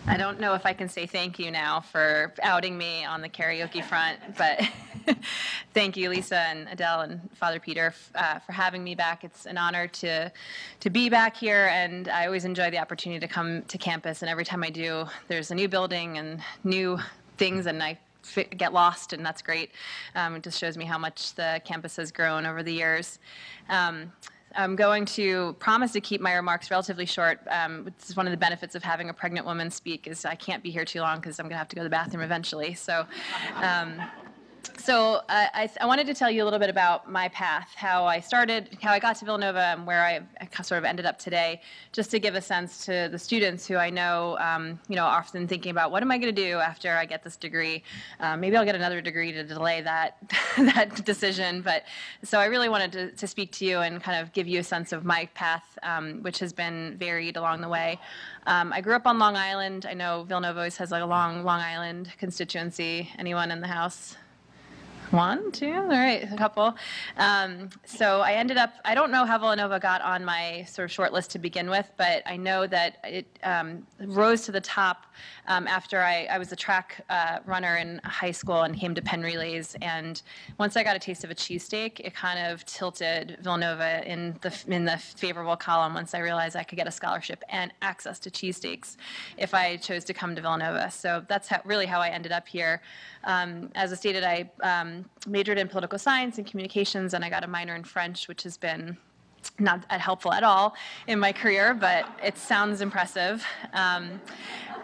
I don't know if I can say thank you now for outing me on the karaoke front, but thank you, Lisa and Adele and Father Peter, for having me back. It's an honor to be back here, and I always enjoy the opportunity to come to campus. And every time I do, there's a new building and new things, and I get lost, and that's great. It just shows me how much the campus has grown over the years. I'm going to promise to keep my remarks relatively short. This is one of the benefits of having a pregnant woman speak, is I can't be here too long because I'm going to have to go to the bathroom eventually. So I wanted to tell you a little bit about my path, how I started, how I got to Villanova, and where I sort of ended up today, just to give a sense to the students who I know, often thinking about what am I going to do after I get this degree. Maybe I'll get another degree to delay that that decision. But so I really wanted to speak to you and kind of give you a sense of my path, which has been varied along the way. I grew up on Long Island. I know Villanova always has like a long Long Island constituency. Anyone in the house? One, two, all right, a couple. So I ended up, I don't know how Villanova got on my sort of short list to begin with, but I know that it rose to the top after I was a track runner in high school and came to Penn Relays. And once I got a taste of a cheesesteak, it kind of tilted Villanova in the favorable column once I realized I could get a scholarship and access to cheesesteaks if I chose to come to Villanova. So that's really how I ended up here. As I stated, I majored in political science and communications, and I got a minor in French, which has been not helpful at all in my career, but it sounds impressive.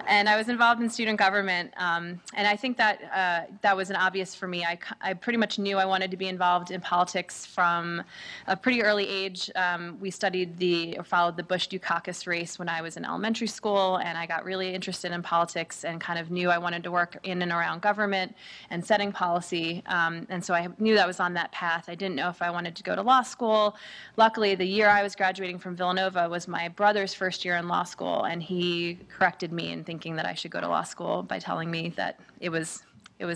And I was involved in student government, and I think that that was an obvious for me. I pretty much knew I wanted to be involved in politics from a pretty early age. We followed the Bush-Dukakis race when I was in elementary school, and I got really interested in politics and kind of knew I wanted to work in and around government and setting policy. And so I knew that I was on that path. I didn't know if I wanted to go to law school. Luckily, the year I was graduating from Villanova was my brother's first year in law school, and he corrected me in thinking that I should go to law school by telling me that it was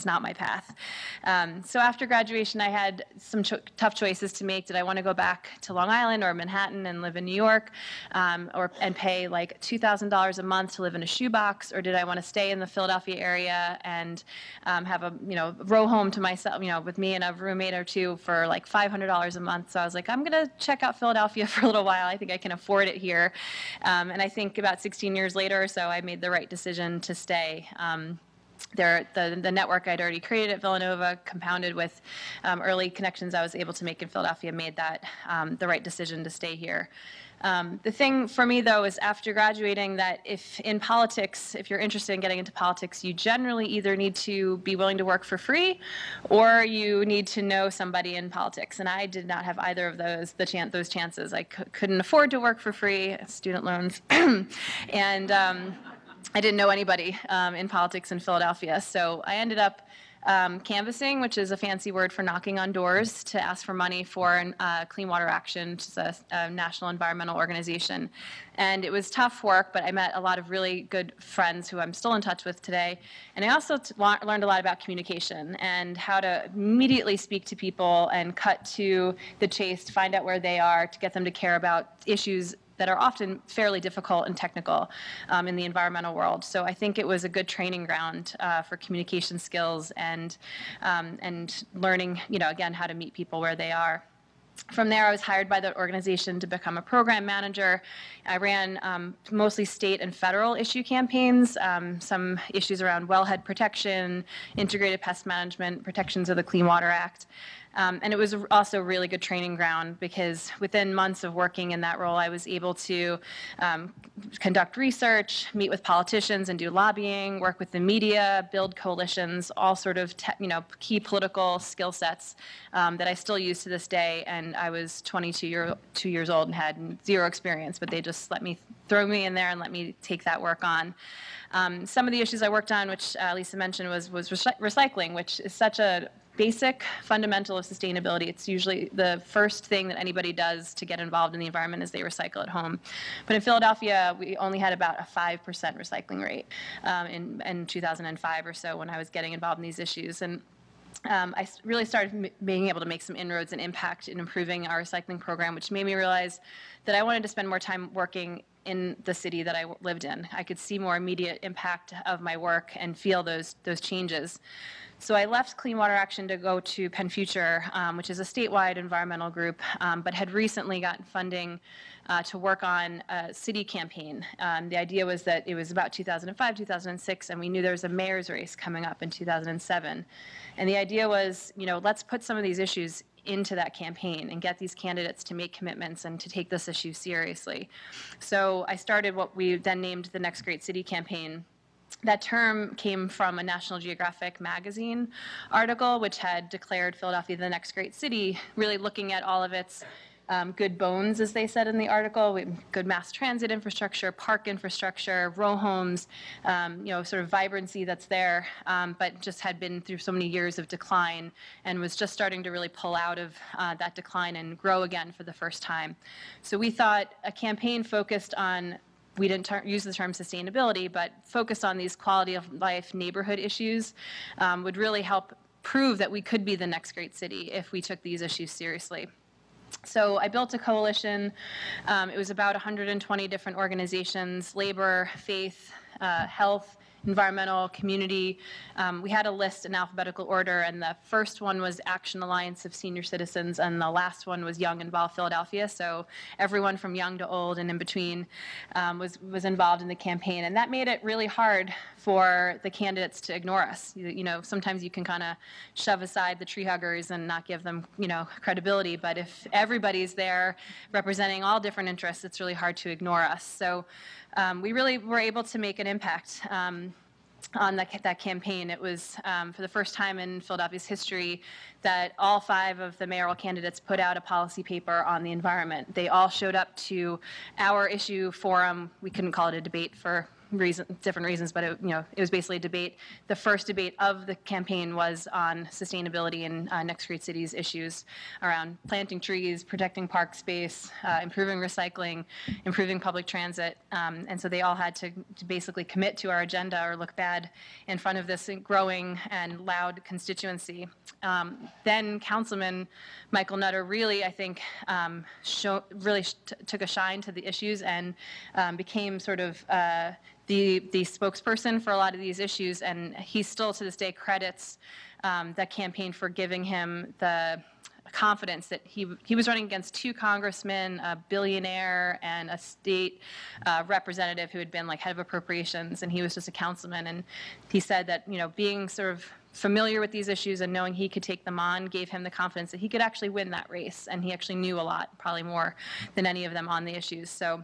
not my path. So after graduation, I had some tough choices to make. Did I want to go back to Long Island or Manhattan and live in New York, and pay like $2,000 a month to live in a shoebox, or did I want to stay in the Philadelphia area and have a row home to myself, with me and a roommate or two for like $500 a month? So I was like, I'm going to check out Philadelphia for a little while. I think I can afford it here. And I think about 16 years later or so, I made the right decision to stay. The network I'd already created at Villanova, compounded with early connections I was able to make in Philadelphia, made that the right decision to stay here. The thing for me, though, is after graduating that if you're interested in getting into politics, you generally either need to be willing to work for free or you need to know somebody in politics. And I did not have either of those chances. I couldn't afford to work for free, student loans, and I didn't know anybody in politics in Philadelphia. So I ended up canvassing, which is a fancy word for knocking on doors to ask for money for Clean Water Action, which is a national environmental organization. And it was tough work, but I met a lot of really good friends who I'm still in touch with today. And I also learned a lot about communication and how to immediately speak to people and cut to the chase, to find out where they are, to get them to care about issues that are often fairly difficult and technical in the environmental world. So I think it was a good training ground for communication skills and learning, again, how to meet people where they are. From there, I was hired by the organization to become a program manager. I ran mostly state and federal issue campaigns, some issues around wellhead protection, integrated pest management, protections of the Clean Water Act. And it was also a really good training ground because within months of working in that role, I was able to conduct research, meet with politicians and do lobbying, work with the media, build coalitions, all sort of key political skill sets that I still use to this day. And I was 22 years old and had zero experience, but they just throw me in there and let me take that work on. Some of the issues I worked on, which Lisa mentioned, was recycling, which is such a basic fundamental of sustainability. It's usually the first thing that anybody does to get involved in the environment is they recycle at home. But in Philadelphia, we only had about a 5% recycling rate in 2005 or so when I was getting involved in these issues. And I really started being able to make some inroads and impact in improving our recycling program, which made me realize that I wanted to spend more time working in the city that I lived in. I could see more immediate impact of my work and feel those changes. So I left Clean Water Action to go to Penn Future, which is a statewide environmental group, but had recently gotten funding to work on a city campaign. The idea was that it was about 2005, 2006, and we knew there was a mayor's race coming up in 2007. And the idea was, let's put some of these issues into that campaign and get these candidates to make commitments and to take this issue seriously. So I started what we then named the Next Great City campaign. That term came from a National Geographic magazine article, which had declared Philadelphia the next great city, really looking at all of its good bones, as they said in the article, good mass transit infrastructure, park infrastructure, row homes, sort of vibrancy that's there, but just had been through so many years of decline and was just starting to really pull out of that decline and grow again for the first time. So we thought a campaign focused on, we didn't use the term sustainability, but focused on these quality of life neighborhood issues would really help prove that we could be the next great city if we took these issues seriously. So I built a coalition. It was about 120 different organizations: labor, faith, health, environmental, community. We had a list in alphabetical order, and the first one was Action Alliance of Senior Citizens, and the last one was Young Involved Philadelphia. So everyone from young to old and in between was involved in the campaign, and that made it really hard for the candidates to ignore us. Sometimes you can kind of shove aside the tree huggers and not give them, credibility, but if everybody's there representing all different interests, it's really hard to ignore us. So we really were able to make an impact on that campaign. It was for the first time in Philadelphia's history that all 5 of the mayoral candidates put out a policy paper on the environment. They all showed up to our issue forum. We couldn't call it a debate for different reasons, but it was basically a debate. The first debate of the campaign was on sustainability and next great cities issues around planting trees, protecting park space, improving recycling, improving public transit. And so they all had to basically commit to our agenda or look bad in front of this growing and loud constituency. Then Councilman Michael Nutter really, I think, took a shine to the issues and became sort of the spokesperson for a lot of these issues, and he still to this day credits that campaign for giving him the confidence that he was running against 2 congressmen, a billionaire, and a state representative who had been like head of appropriations, and he was just a councilman. And he said that being sort of familiar with these issues and knowing he could take them on gave him the confidence that he could actually win that race, and he actually knew a lot, probably more than any of them on the issues. So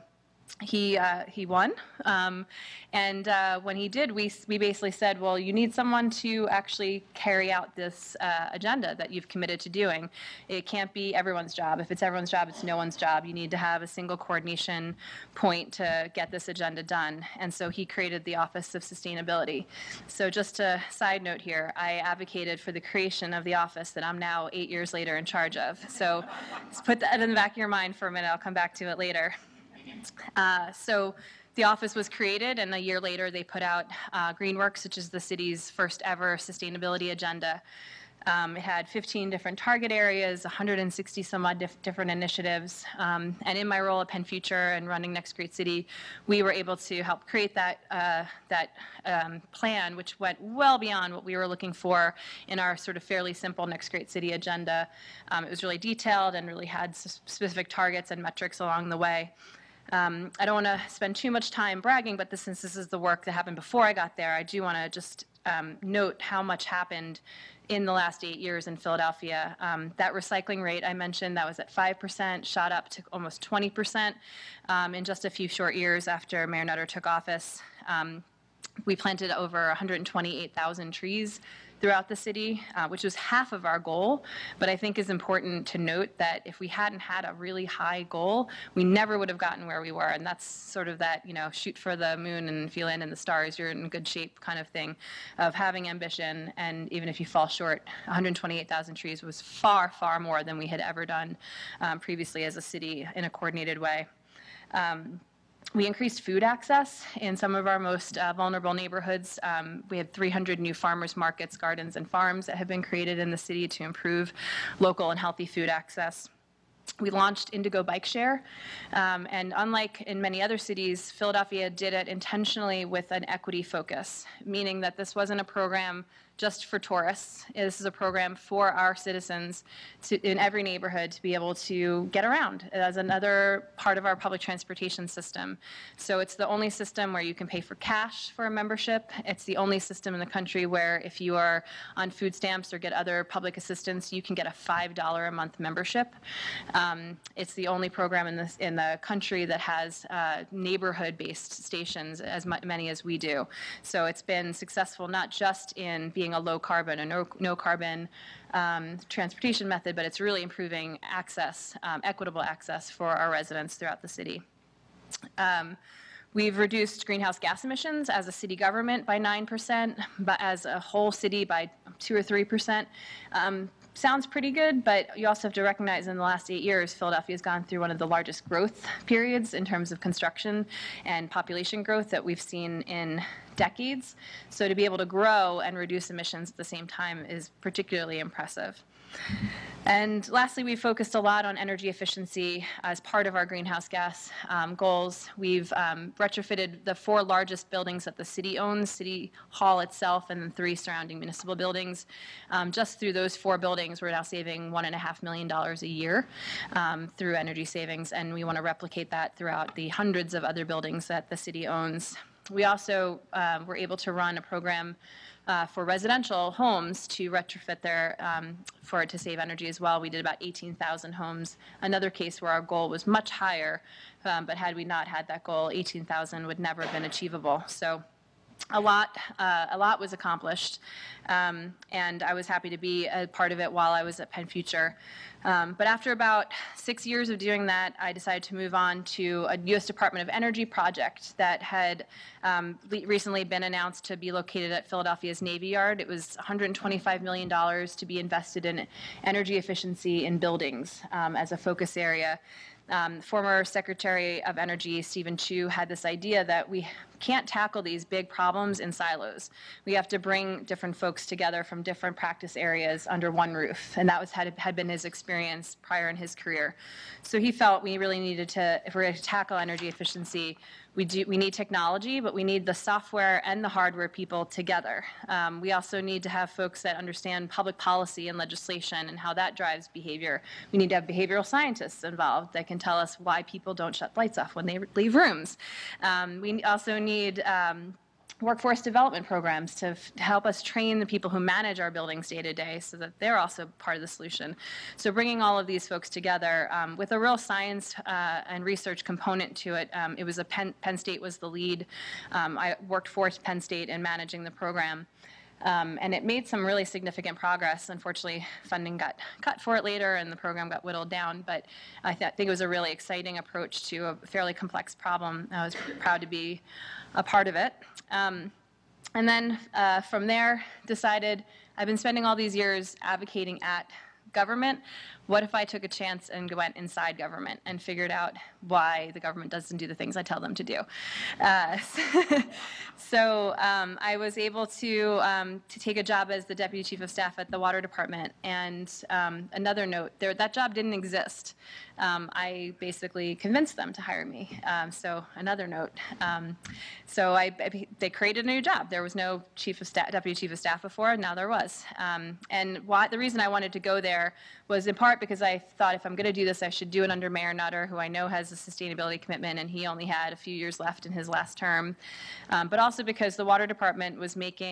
he won, and when he did, we basically said, well, you need someone to actually carry out this agenda that you've committed to doing. It can't be everyone's job. If it's everyone's job, it's no one's job. You need to have a single coordination point to get this agenda done, and so he created the Office of Sustainability. So just a side note here, I advocated for the creation of the office that I'm now 8 years later in charge of. So just put that in the back of your mind for a minute. I'll come back to it later. So the office was created, and a year later they put out Greenworks, which is the city's first ever sustainability agenda. It had 15 different target areas, 160 some odd different initiatives. And in my role at Penn Future and running Next Great City, we were able to help create that plan, which went well beyond what we were looking for in our sort of fairly simple Next Great City agenda. It was really detailed and really had specific targets and metrics along the way. I don't want to spend too much time bragging, but since this is the work that happened before I got there, I do want to just note how much happened in the last 8 years in Philadelphia. That recycling rate I mentioned, that was at 5%, shot up to almost 20% in just a few short years after Mayor Nutter took office. We planted over 128,000 trees throughout the city, which was half of our goal. But I think it's important to note that if we hadn't had a really high goal, we never would have gotten where we were. And that's sort of that, shoot for the moon, and if you land in the stars, you're in good shape kind of thing of having ambition. And even if you fall short, 128,000 trees was far, far more than we had ever done previously as a city in a coordinated way. We increased food access in some of our most vulnerable neighborhoods. We had 300 new farmers markets, gardens, and farms that have been created in the city to improve local and healthy food access. We launched Indigo Bike Share, and unlike in many other cities, Philadelphia did it intentionally with an equity focus, meaning that this wasn't a program just for tourists. This is a program for our citizens in every neighborhood to be able to get around as another part of our public transportation system. So it's the only system where you can pay for cash for a membership. It's the only system in the country where if you are on food stamps or get other public assistance, you can get a $5 a month membership. It's the only program in the country that has neighborhood-based stations, as many as we do. So it's been successful not just in being a low carbon or no carbon transportation method, but it's really improving access, equitable access for our residents throughout the city. We've reduced greenhouse gas emissions as a city government by 9%, but as a whole city by 2 or 3%. Sounds pretty good, but you also have to recognize in the last 8 years, Philadelphia has gone through one of the largest growth periods in terms of construction and population growth that we've seen in decades. So to be able to grow and reduce emissions at the same time is particularly impressive. And lastly, we focused a lot on energy efficiency as part of our greenhouse gas goals. We've retrofitted the 4 largest buildings that the city owns, City Hall itself, and then 3 surrounding municipal buildings. Just through those 4 buildings, we're now saving $1.5 million a year through energy savings, and we want to replicate that throughout the hundreds of other buildings that the city owns. We also were able to run a program for residential homes to retrofit to save energy as well. We did about 18,000 homes. Another case where our goal was much higher, but had we not had that goal, 18,000 would never have been achievable. So a lot was accomplished, and I was happy to be a part of it while I was at Penn Future. But after about 6 years of doing that, I decided to move on to a U.S. Department of Energy project that had recently been announced to be located at Philadelphia's Navy Yard. It was $125 million to be invested in energy efficiency in buildings as a focus area. Former Secretary of Energy Stephen Chu had this idea that we can't tackle these big problems in silos. We have to bring different folks together from different practice areas under one roof, and that had been his experience prior in his career. So he felt we really needed to, if we're going to tackle energy efficiency, we need technology, but we need the software and the hardware people together. We also need to have folks that understand public policy and legislation and how that drives behavior. We need to have behavioral scientists involved that can tell us why people don't shut lights off when they leave rooms. We also need workforce development programs to help us train the people who manage our buildings day to day so that they're also part of the solution. So bringing all of these folks together with a real science and research component to it. It was Penn State was the lead. I worked for Penn State in managing the program. And it made some really significant progress. Unfortunately, funding got cut for it later and the program got whittled down, but I think it was a really exciting approach to a fairly complex problem. I was proud to be a part of it. And then from there, decided I've been spending all these years advocating at government. What if I took a chance and went inside government and figured out why the government doesn't do the things I tell them to do? So I was able to take a job as the Deputy Chief of Staff at the Water Department. And another note, that job didn't exist. I basically convinced them to hire me. So another note. So they created a new job. There was no Deputy Chief of Staff before. Now there was. And the reason I wanted to go there was in part because I thought if I'm going to do this, I should do it under Mayor Nutter, who I know has a sustainability commitment, and he only had a few years left in his last term. But also because the Water Department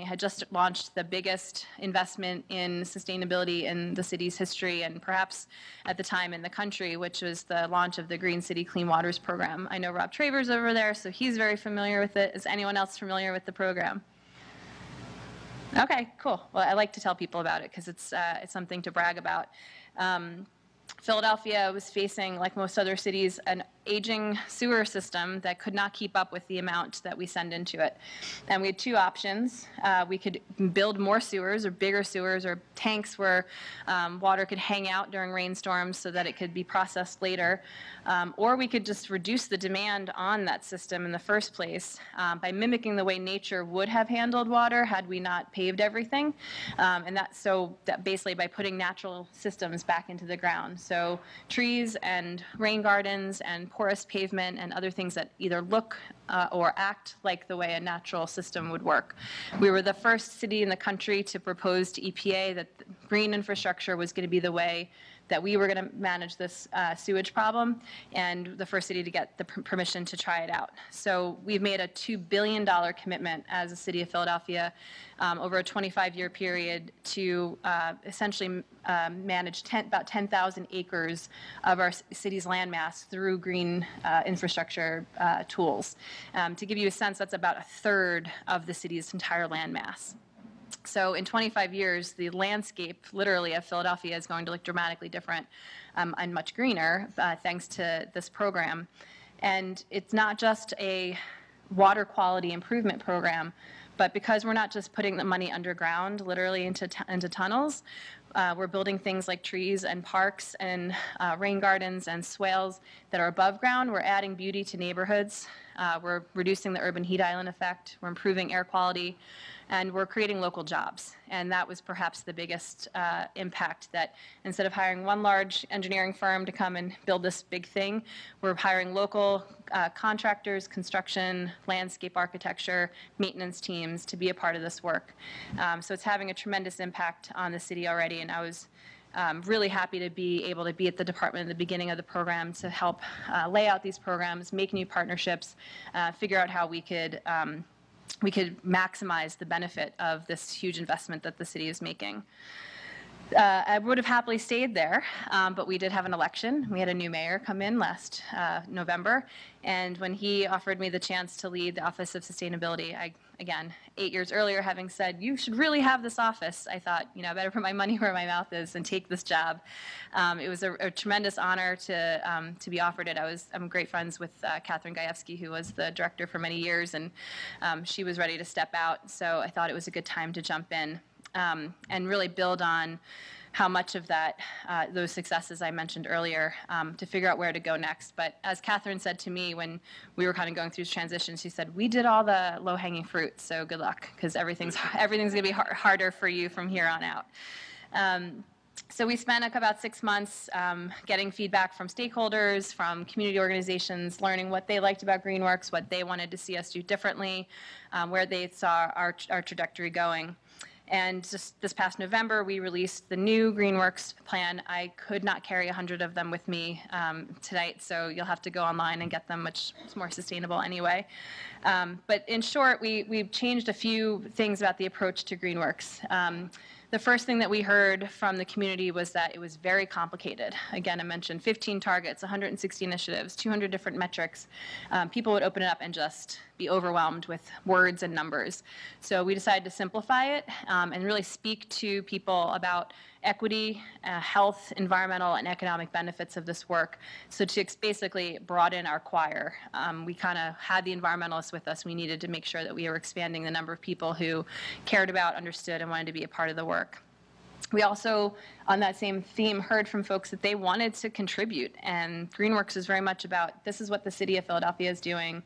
had just launched the biggest investment in sustainability in the city's history, and perhaps at the time in the country, which was the launch of the Green City Clean Waters program. I know Rob Travers over there, so he's very familiar with it. Is anyone else familiar with the program? Okay, cool. Well, I like to tell people about it because it's something to brag about. Philadelphia was facing, like most other cities, an aging sewer system that could not keep up with the amount that we send into it. And we had two options. We could build more sewers or bigger sewers or tanks where water could hang out during rainstorms so that it could be processed later. Or we could just reduce the demand on that system in the first place by mimicking the way nature would have handled water had we not paved everything. And that basically by putting natural systems back into the ground. So trees and rain gardens and porous pavement and other things that either look or act like the way a natural system would work. We were the first city in the country to propose to EPA that green infrastructure was going to be the way that we were going to manage this sewage problem, and the first city to get the permission to try it out. So we've made a $2 billion commitment as a city of Philadelphia over a 25-year period to essentially manage about 10,000 acres of our city's landmass through green infrastructure tools. To give you a sense, that's about a third of the city's entire landmass. So in 25 years, the landscape, literally, of Philadelphia is going to look dramatically different and much greener thanks to this program. And it's not just a water quality improvement program, but because we're not just putting the money underground, literally into tunnels, we're building things like trees and parks and rain gardens and swales that are above ground. We're adding beauty to neighborhoods. We're reducing the urban heat island effect. We're improving air quality. And we're creating local jobs. And that was perhaps the biggest impact, that instead of hiring one large engineering firm to come and build this big thing, we're hiring local contractors, construction, landscape architecture, maintenance teams to be a part of this work. So it's having a tremendous impact on the city already. And I was really happy to be able to be at the department at the beginning of the program to help lay out these programs, make new partnerships, figure out how we could maximize the benefit of this huge investment that the city is making. I would have happily stayed there, but we did have an election. We had a new mayor come in last November, and when he offered me the chance to lead the Office of Sustainability, again, 8 years earlier, having said, you should really have this office, I thought, I better put my money where my mouth is and take this job. It was a tremendous honor to be offered it. I'm great friends with Catherine Gajewski, who was the director for many years, and she was ready to step out, so I thought it was a good time to jump in and really build on how much of that, those successes I mentioned earlier, to figure out where to go next. But as Catherine said to me when we were kind of going through this transition, she said, we did all the low-hanging fruit, so good luck, because everything's going to be harder for you from here on out. So we spent about 6 months getting feedback from stakeholders, from community organizations, learning what they liked about Greenworks, what they wanted to see us do differently, where they saw our trajectory going. And just this past November, we released the new Greenworks plan. I could not carry 100 of them with me tonight, so you'll have to go online and get them, which is more sustainable anyway. But in short, we've changed a few things about the approach to Greenworks. The first thing that we heard from the community was that it was very complicated. Again, I mentioned 15 targets, 160 initiatives, 200 different metrics. People would open it up and just be overwhelmed with words and numbers. So we decided to simplify it and really speak to people about equity, health, environmental, and economic benefits of this work. So to basically broaden our choir, we kind of had the environmentalists with us. We needed to make sure that we were expanding the number of people who cared about, understood, and wanted to be a part of the work. We also, on that same theme, heard from folks that they wanted to contribute. And Greenworks is very much about, this is what the city of Philadelphia is doing.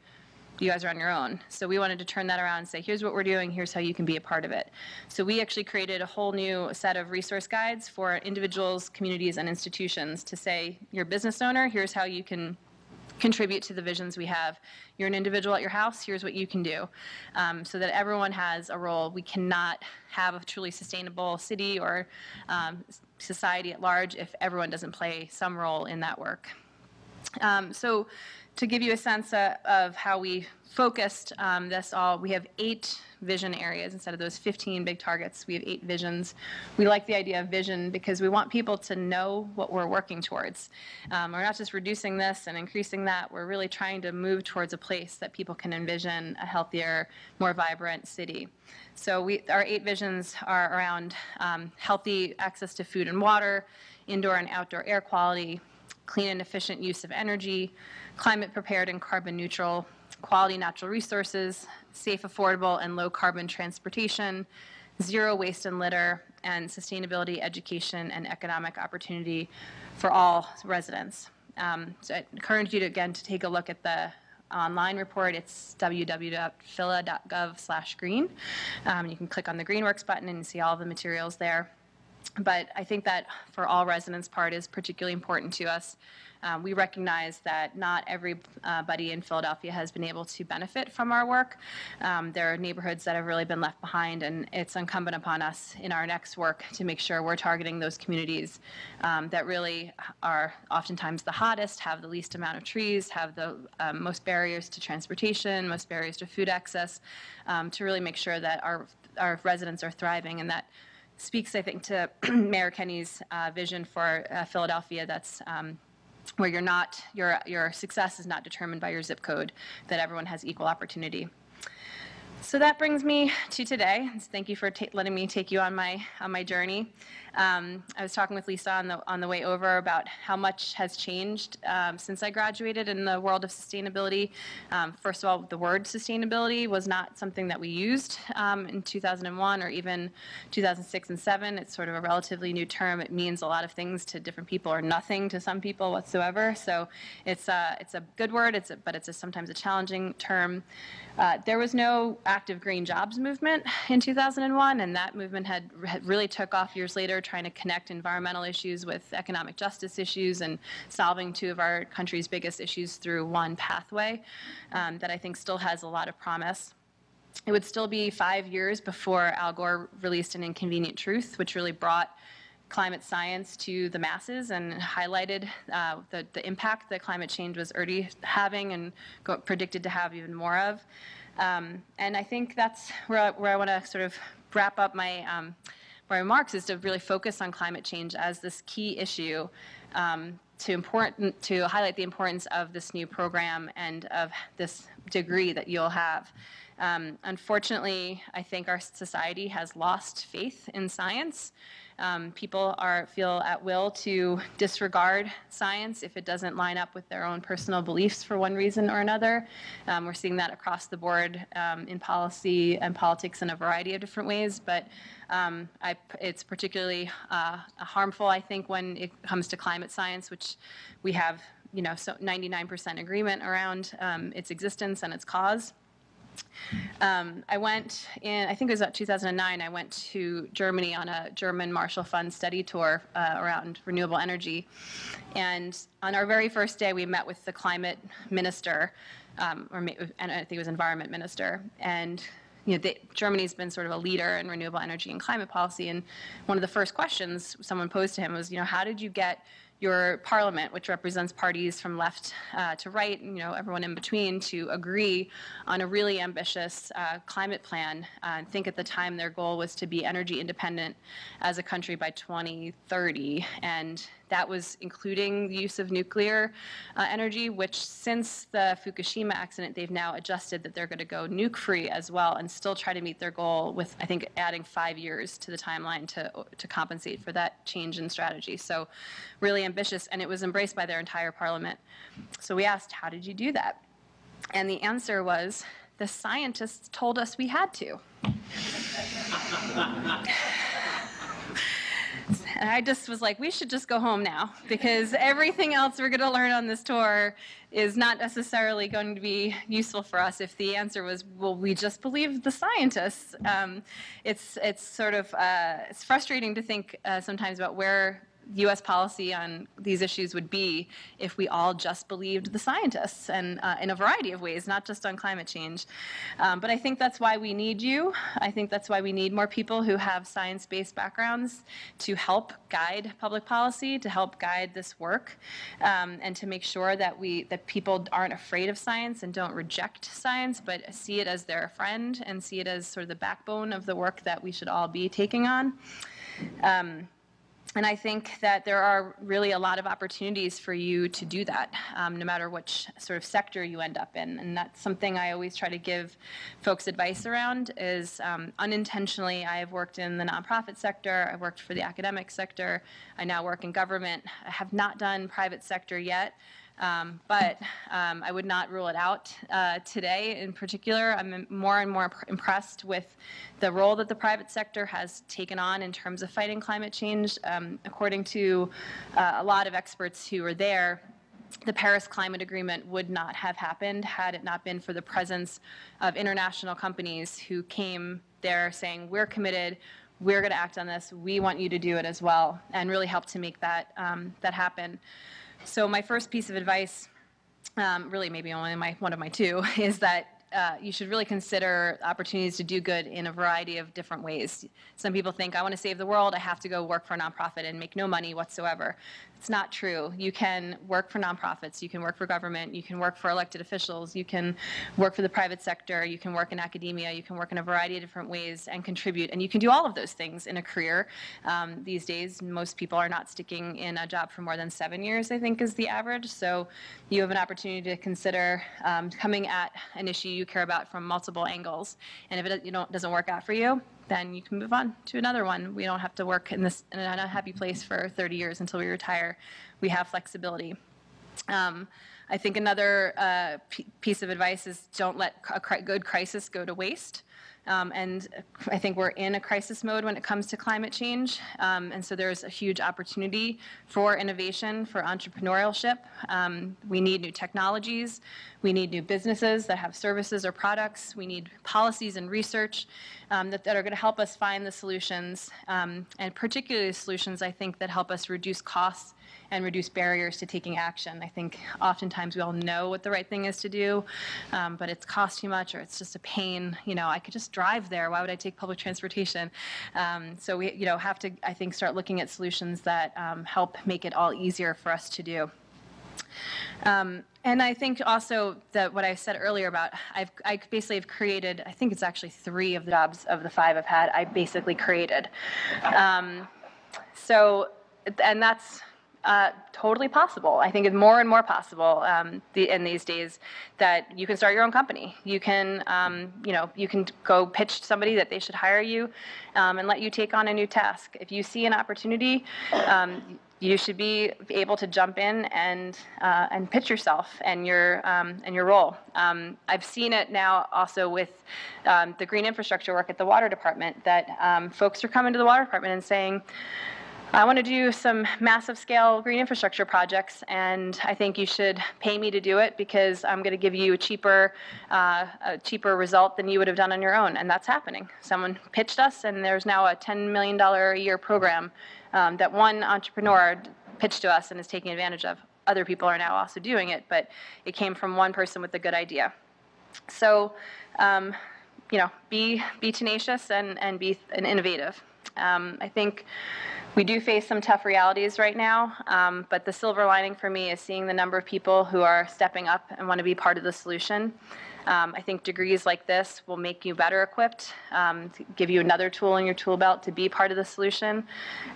You guys are on your own. So we wanted to turn that around and say, here's what we're doing, here's how you can be a part of it. So we actually created a whole new set of resource guides for individuals, communities, and institutions to say, you're a business owner, here's how you can contribute to the visions we have. You're an individual at your house, here's what you can do. So that everyone has a role. We cannot have a truly sustainable city or society at large if everyone doesn't play some role in that work. So to give you a sense of how we focused this all, we have 8 vision areas instead of those 15 big targets. We have 8 visions. We like the idea of vision because we want people to know what we're working towards. We're not just reducing this and increasing that. We're really trying to move towards a place that people can envision a healthier, more vibrant city. So our 8 visions are around healthy access to food and water, indoor and outdoor air quality, clean and efficient use of energy, climate prepared and carbon neutral, quality natural resources, safe, affordable, and low carbon transportation, zero waste and litter, and sustainability, education, and economic opportunity for all residents. So I encourage you to, again, to take a look at the online report. It's www.phila.gov/green. You can click on the Greenworks button and see all the materials there. But I think that for all residents' part is particularly important to us. We recognize that not everybody in Philadelphia has been able to benefit from our work. There are neighborhoods that have really been left behind, and it's incumbent upon us in our next work to make sure we're targeting those communities that really are oftentimes the hottest, have the least amount of trees, have the most barriers to transportation, most barriers to food access, to really make sure that our residents are thriving. And that speaks, I think, to Mayor Kenny's vision for Philadelphia. That's where your success is not determined by your zip code, that everyone has equal opportunity. So that brings me to today. Thank you for letting me take you on my journey. I was talking with Lisa on the way over about how much has changed since I graduated in the world of sustainability. First of all, the word sustainability was not something that we used in 2001 or even 2006 and 2007. It's sort of a relatively new term. It means a lot of things to different people or nothing to some people whatsoever. So it's a good word, but it's sometimes a challenging term. There was no active green jobs movement in 2001, and that movement had really took off years later, trying to connect environmental issues with economic justice issues and solving two of our country's biggest issues through one pathway that I think still has a lot of promise. It would still be 5 years before Al Gore released An Inconvenient Truth, which really brought climate science to the masses and highlighted the impact that climate change was already having and predicted to have even more of. And I think that's where I want to sort of wrap up my remarks, is to really focus on climate change as this key issue to highlight the importance of this new program and of this degree that you'll have. Unfortunately, I think our society has lost faith in science. People feel at will to disregard science if it doesn't line up with their own personal beliefs for one reason or another. We're seeing that across the board in policy and politics in a variety of different ways, but it's particularly harmful, I think, when it comes to climate science, which we have, so 99% agreement around its existence and its cause. I went in, I think it was about 2009, I went to Germany on a German Marshall Fund study tour around renewable energy. And on our very first day, we met with the climate minister, and I think it was environment minister. And Germany's been sort of a leader in renewable energy and climate policy. And one of the first questions someone posed to him was, how did you get your parliament, which represents parties from left to right, everyone in between, to agree on a really ambitious climate plan? I think at the time their goal was to be energy independent as a country by 2030, and that was including the use of nuclear energy, which since the Fukushima accident, they've now adjusted that they're going to go nuke-free as well and still try to meet their goal with, I think, adding 5 years to the timeline to compensate for that change in strategy. So really ambitious, and it was embraced by their entire parliament. So we asked, how did you do that? And the answer was, the scientists told us we had to. And I just was like, we should just go home now, because everything else we're going to learn on this tour is not necessarily going to be useful for us if the answer was, well, we just believe the scientists. It's sort of, it's frustrating to think sometimes about where U.S. policy on these issues would be if we all just believed the scientists, and in a variety of ways, not just on climate change. But I think that's why we need you. I think that's why we need more people who have science-based backgrounds to help guide public policy, to help guide this work, and to make sure that people aren't afraid of science and don't reject science, but see it as their friend and see it as sort of the backbone of the work that we should all be taking on. And I think that there are really a lot of opportunities for you to do that, no matter which sort of sector you end up in. And that's something I always try to give folks advice around is unintentionally, I have worked in the nonprofit sector, I've worked for the academic sector, I now work in government. I have not done private sector yet. But I would not rule it out today in particular. I'm more and more impressed with the role that the private sector has taken on in terms of fighting climate change. According to a lot of experts who were there, the Paris Climate Agreement would not have happened had it not been for the presence of international companies who came there saying, we're committed, we're going to act on this, we want you to do it as well, and really help to make that, that happen. So my first piece of advice, really maybe only one of my two, is that you should really consider opportunities to do good in a variety of different ways. Some people think, I want to save the world, I have to go work for a nonprofit and make no money whatsoever. It's not true. You can work for nonprofits, you can work for government, you can work for elected officials, you can work for the private sector, you can work in academia, you can work in a variety of different ways and contribute. And you can do all of those things in a career. These days, most people are not sticking in a job for more than 7 years, I think is the average. So you have an opportunity to consider coming at an issue you care about from multiple angles. And if it doesn't work out for you, then you can move on to another one. We don't have to work in an unhappy place for 30 years until we retire. We have flexibility. I think another piece of advice is don't let a good crisis go to waste. And I think we're in a crisis mode when it comes to climate change. And so there's a huge opportunity for innovation, for entrepreneurship. We need new technologies. We need new businesses that have services or products. We need policies and research that are going to help us find the solutions, and particularly solutions, I think, that help us reduce costs and reduce barriers to taking action. I think oftentimes we all know what the right thing is to do, but it's cost too much or it's just a pain. I could just drive there. Why would I take public transportation? So we have to, I think, start looking at solutions that help make it all easier for us to do. And I think also that what I said earlier about I basically have created, I think it's actually 3 of the jobs of the 5 I've had, I basically created. And that's totally possible. I think it's more and more possible in these days that you can start your own company. You can, you can go pitch somebody that they should hire you and let you take on a new task. If you see an opportunity, you should be able to jump in and pitch yourself and your role. I've seen it now also with the green infrastructure work at the water department that folks are coming to the water department and saying, I want to do some massive scale green infrastructure projects, and I think you should pay me to do it because I'm going to give you a cheaper result than you would have done on your own. And that's happening. Someone pitched us, and there's now a $10 million a year program that one entrepreneur pitched to us and is taking advantage of. Other people are now also doing it, but it came from one person with a good idea. So, be tenacious and be innovative. I think we do face some tough realities right now, but the silver lining for me is seeing the number of people who are stepping up and want to be part of the solution. I think degrees like this will make you better equipped, to give you another tool in your tool belt to be part of the solution.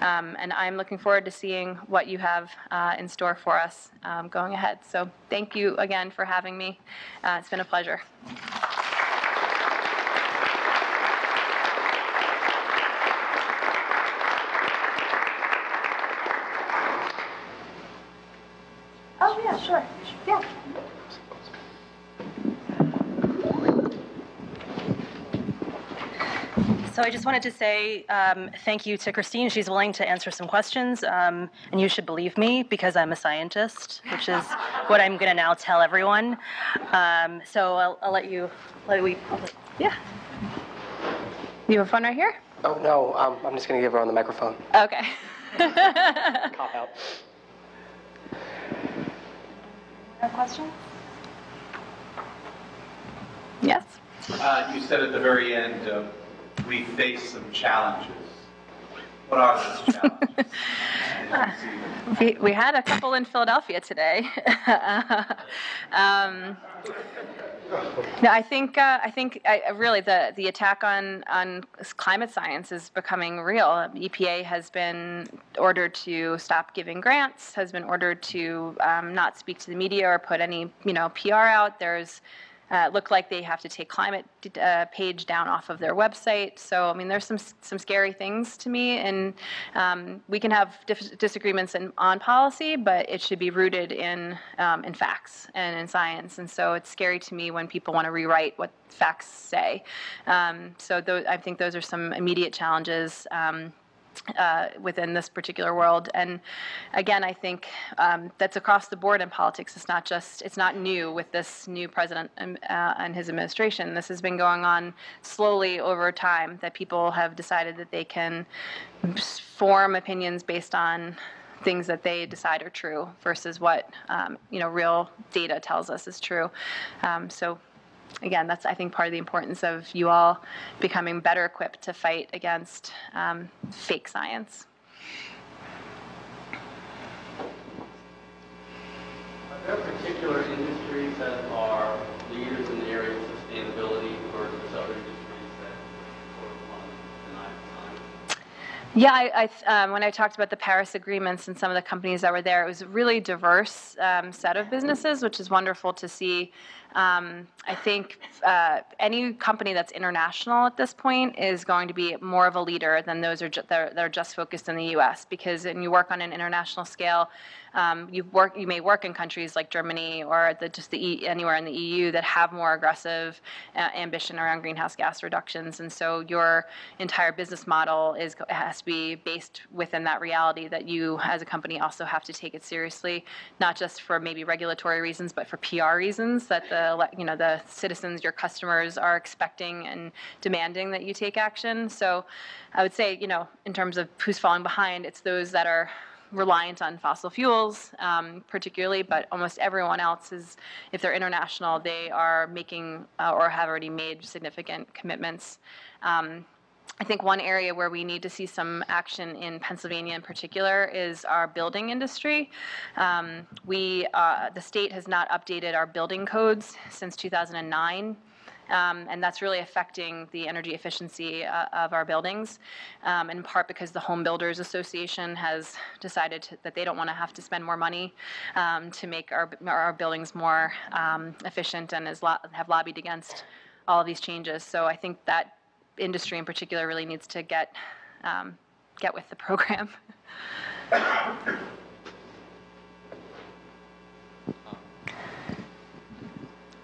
And I'm looking forward to seeing what you have in store for us going ahead. So thank you again for having me. It's been a pleasure. Oh, yeah, sure. Yeah. So I just wanted to say thank you to Christine. She's willing to answer some questions, and you should believe me because I'm a scientist, which is what I'm going to now tell everyone. So I'll let you. Yeah. You have a phone right here? Oh, no, I'm just going to give her on the microphone. Okay. Cop out. Questions? Yes? You said at the very end, we face some challenges. What are those challenges? We had a couple in Philadelphia today. No, I think really the attack on climate science is becoming real. EPA has been ordered to stop giving grants, has been ordered to not speak to the media or put any PR out. There's look like they have to take climate page down off of their website. So, I mean, there's some scary things to me, and we can have disagreements on policy, but it should be rooted in facts and in science. And so it's scary to me when people want to rewrite what facts say. I think those are some immediate challenges within this particular world. And again, I think that's across the board in politics. It's not new with this new president and his administration. This has been going on slowly over time, that people have decided that they can form opinions based on things that they decide are true versus what real data tells us is true. Again, that's, I think, part of the importance of you all becoming better equipped to fight against fake science. Are there particular industries that are leaders in the area of sustainability versus other industries that sort of want to deny the science? Yeah, when I talked about the Paris agreements and some of the companies that were there, it was a really diverse set of businesses, which is wonderful to see. I think any company that's international at this point is going to be more of a leader than those that are just focused in the U.S. Because when you work on an international scale, you may work in countries like Germany or anywhere in the EU that have more aggressive ambition around greenhouse gas reductions, and so your entire business model has to be based within that reality that you, as a company, also have to take it seriously, not just for maybe regulatory reasons, but for PR reasons, that the citizens, your customers, are expecting and demanding that you take action. So, I would say, in terms of who's falling behind, it's those that are reliant on fossil fuels, particularly, but almost everyone else is, if they're international, they are making or have already made significant commitments. I think one area where we need to see some action in Pennsylvania in particular is our building industry. The state has not updated our building codes since 2009. And that's really affecting the energy efficiency of our buildings, in part because the Home Builders Association has decided that they don't want to have to spend more money to make our buildings more efficient, and have lobbied against all of these changes. So I think that industry in particular really needs to get with the program.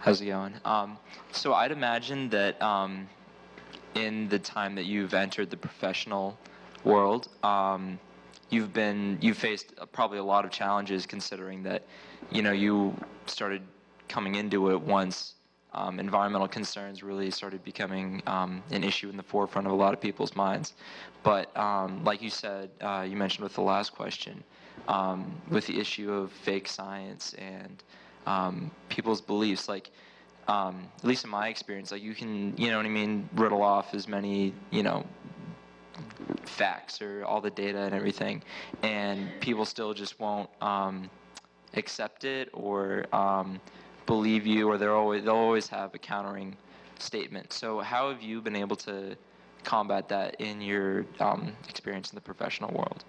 How's it going? So I'd imagine that in the time that you've entered the professional world, you've faced probably a lot of challenges, considering that you started coming into it once environmental concerns really started becoming an issue in the forefront of a lot of people's minds. But like you said, you mentioned with the last question, with the issue of fake science and people's beliefs, like at least in my experience, like you can, riddle off as many, facts or all the data and everything, and people still just won't accept it or believe you, or they'll always have a countering statement. So how have you been able to combat that in your experience in the professional world?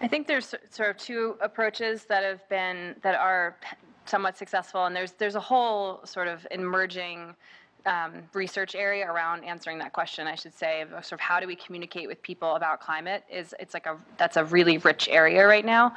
I think there's sort of two approaches that are somewhat successful, and there's a whole sort of emerging research area around answering that question, I should say, of sort of how do we communicate with people about climate. That's a really rich area right now.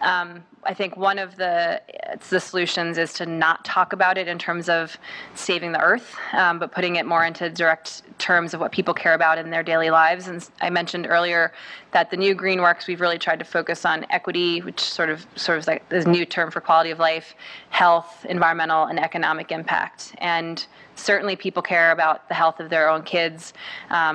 I think one of the solutions is to not talk about it in terms of saving the earth, but putting it more into direct terms of what people care about in their daily lives. And I mentioned earlier that the new green works, we've really tried to focus on equity, which sort of like this new term for quality of life, health, environmental, and economic impact. And certainly certainly people care about the health of their own kids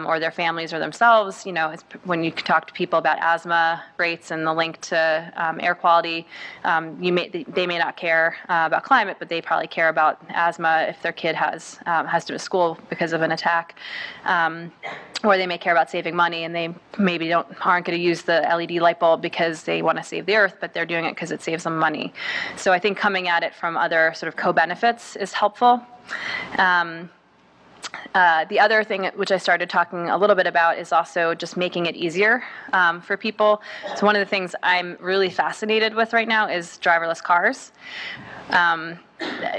or their families or themselves. You know, when you talk to people about asthma rates and the link to air quality, they may not care about climate, but they probably care about asthma if their kid has to miss school because of an attack. Or they may care about saving money, and they maybe aren't going to use the LED light bulb because they want to save the earth, but they're doing it because it saves them money. So I think coming at it from other sort of co-benefits is helpful. The other thing which I started talking a little bit about is also just making it easier for people. So one of the things I'm really fascinated with right now is driverless cars.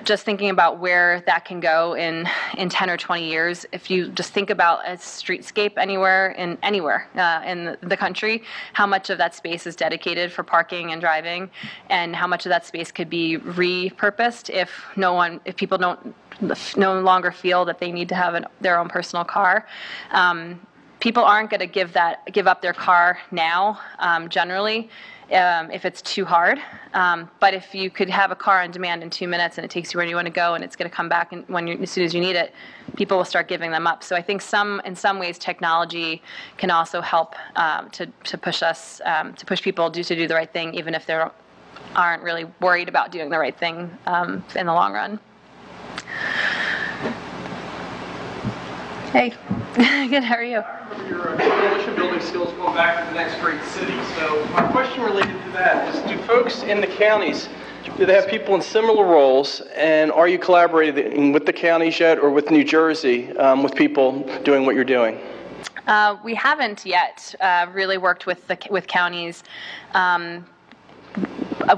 Just thinking about where that can go in 10 or 20 years. If you just think about a streetscape anywhere in the country, how much of that space is dedicated for parking and driving, and how much of that space could be repurposed if people no longer feel that they need to have their own personal car. People aren't going to give up their car now, generally, if it's too hard. But if you could have a car on demand in 2 minutes and it takes you where you want to go and it's going to come back as soon as you need it, people will start giving them up. So I think in some ways technology can also help to push people to do the right thing, even if they aren't really worried about doing the right thing in the long run. Hey, good, how are you? I remember your coalition building skills going back to the next great city. So my question related to that is, do folks in the counties, do they have people in similar roles, and are you collaborating with the counties yet, or with New Jersey, with people doing what you're doing? We haven't yet really worked with counties.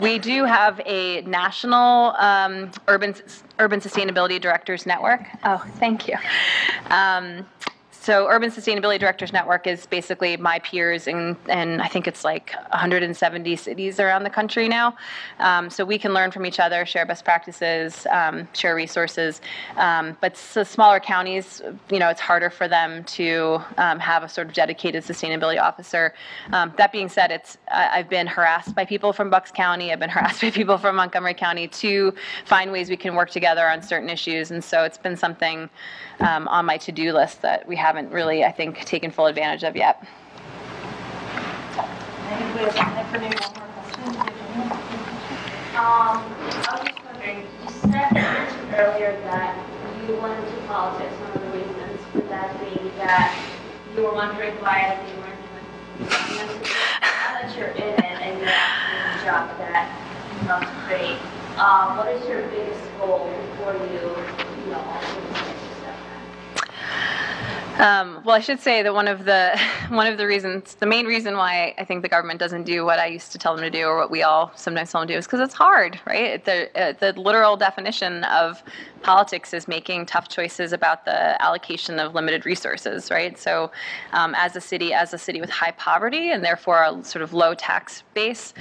We do have a national urban sustainability directors network. Oh, thank you. So Urban Sustainability Directors Network is basically my peers in I think it's like 170 cities around the country now. So we can learn from each other, share best practices, share resources. But so smaller counties, it's harder for them to have a sort of dedicated sustainability officer. That being said, I've been harassed by people from Bucks County. I've been harassed by people from Montgomery County to find ways we can work together on certain issues. And so it's been something on my to-do list that we haven't really, I think, taken full advantage of yet. I think we have time for maybe one more question. I was just wondering, you mentioned earlier that you went into politics. One of the reasons for that being that you were wondering why they weren't doing it. Now that you're in it and you're actually in a job that you love to create, what is your biggest goal before you also decide to step back? Well, I should say that one of the reasons, the main reason why I think the government doesn't do what I used to tell them to do, or what we all sometimes tell them to do, is because it's hard, right? The literal definition of politics is making tough choices about the allocation of limited resources, right? So as a city with high poverty and therefore a sort of low tax base,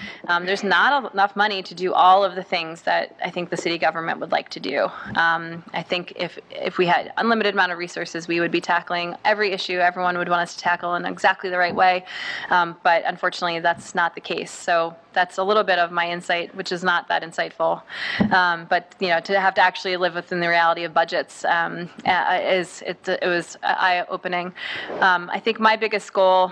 there's not enough money to do all of the things that I think the city government would like to do. I think if we had unlimited amount of resources, we would be tackling every issue everyone would want us to tackle in exactly the right way. But unfortunately, that's not the case. So that's a little bit of my insight, which is not that insightful. But to have to actually live within the reality of budgets it was eye-opening. I think my biggest goal.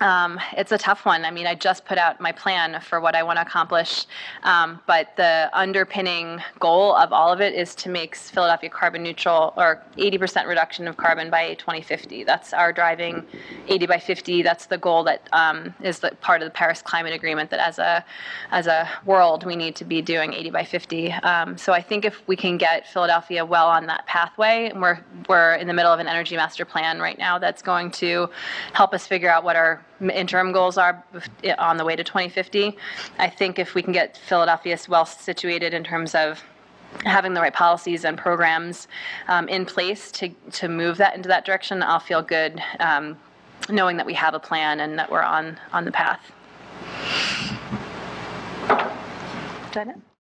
It's a tough one. I mean, I just put out my plan for what I want to accomplish, but the underpinning goal of all of it is to make Philadelphia carbon neutral, or 80% reduction of carbon by 2050. That's our driving 80 by 50. That's the goal that is the part of the Paris Climate Agreement, that as a world we need to be doing 80 by 50. So I think if we can get Philadelphia well on that pathway, and we're in the middle of an energy master plan right now that's going to help us figure out what our interim goals are on the way to 2050. I think if we can get Philadelphia well situated in terms of having the right policies and programs in place to move that into that direction, I'll feel good knowing that we have a plan and that we're on the path. Is that it?